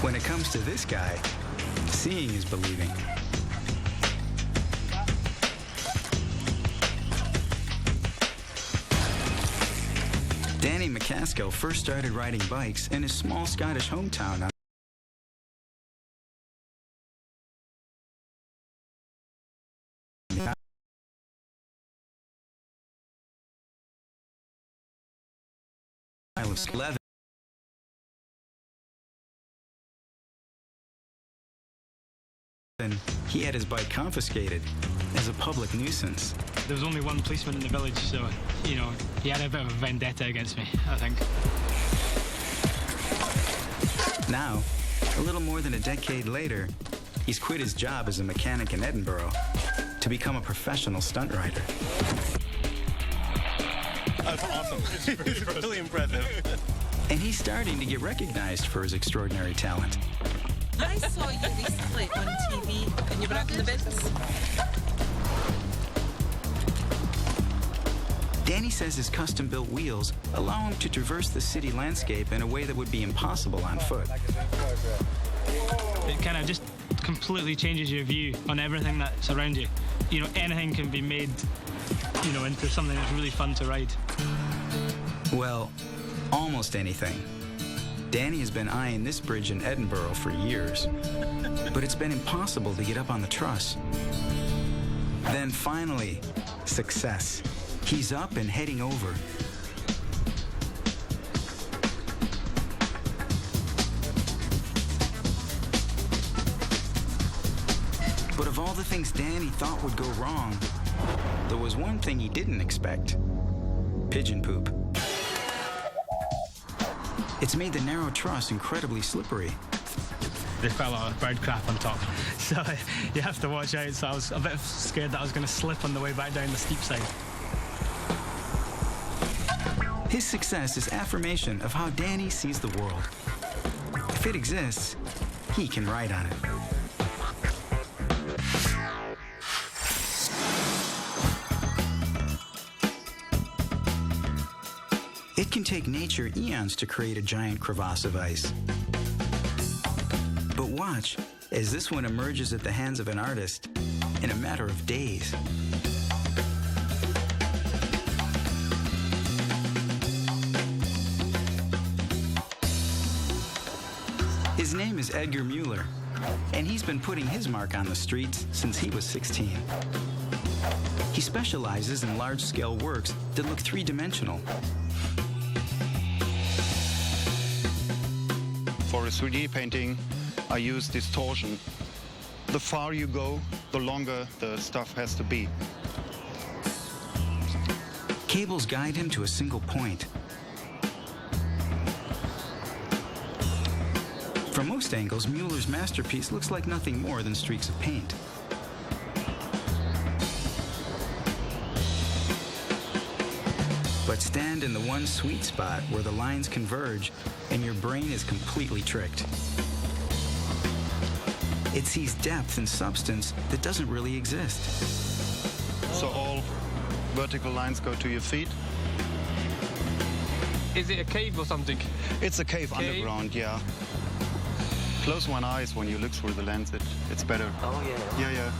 When it comes to this guy, seeing is believing. Danny McCaskill first started riding bikes in his small Scottish hometown. He had his bike confiscated as a public nuisance. There was only one policeman in the village, so, you know, he had a bit of a vendetta against me, I think. Now, a little more than a decade later, he's quit his job as a mechanic in Edinburgh to become a professional stunt rider. That's awesome. It's really impressive. And he's starting to get recognized for his extraordinary talent. I saw you recently on TV and you were up in the business. Danny says his custom-built wheels allow him to traverse the city landscape in a way that would be impossible on foot. It kind of just completely changes your view on everything that's around you. You know, anything can be made, you know, into something that's really fun to ride. Well, almost anything. Danny has been eyeing this bridge in Edinburgh for years, but it's been impossible to get up on the truss. Then finally, success. He's up and heading over. But of all the things Danny thought would go wrong, there was one thing he didn't expect: pigeon poop. It's made the narrow truss incredibly slippery. There's quite a lot of bird crap on top, so you have to watch out. So I was a bit scared that I was going to slip on the way back down the steep side. His success is affirmation of how Danny sees the world. If it exists, he can ride on it. It can take nature eons to create a giant crevasse of ice. But watch as this one emerges at the hands of an artist in a matter of days. His name is Edgar Mueller, and he's been putting his mark on the streets since he was 16. He specializes in large-scale works that look three-dimensional. For a 3D painting, I use distortion. The farther you go, the longer the stuff has to be. Cables guide him to a single point. From most angles, Mueller's masterpiece looks like nothing more than streaks of paint. But stand in the one sweet spot where the lines converge and your brain is completely tricked. It sees depth and substance that doesn't really exist. So all vertical lines go to your feet. Is it a cave or something? It's a cave underground, yeah. Close one eyes when you look through the lens, it's better. Oh, yeah. Yeah.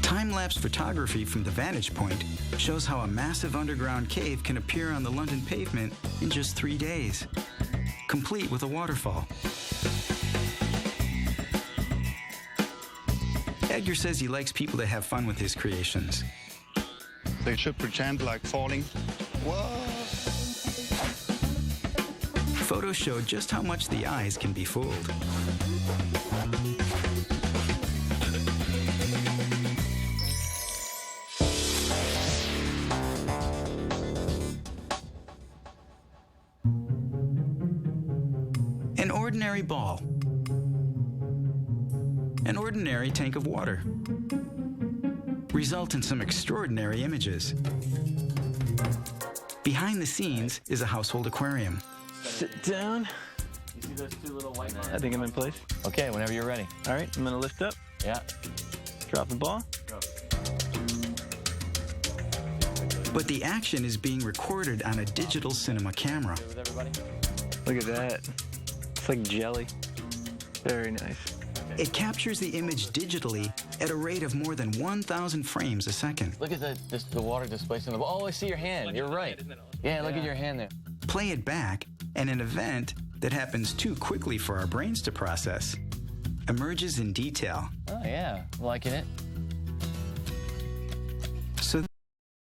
Time-lapse photography from the vantage point shows how a massive underground cave can appear on the London pavement in just 3 days, complete with a waterfall. Edgar says he likes people to have fun with his creations. They should pretend like falling. Whoa! Photos show just how much the eyes can be fooled. An ordinary ball. An ordinary tank of water. Result in some extraordinary images. Behind the scenes is a household aquarium. Sit down. You see those two little white lines? I think I'm in place. Okay, whenever you're ready. All right, I'm gonna lift up, Yeah. drop the ball. Go. But the action is being recorded on a digital cinema camera. With everybody? Look at that. It's like jelly. Very nice. It captures the image digitally at a rate of more than 1,000 frames a second. Look at the water displacing the ball. Oh, I see your hand. You're right. Yeah, look at your hand there. Play it back, and an event that happens too quickly for our brains to process emerges in detail. Oh, yeah. Liking it.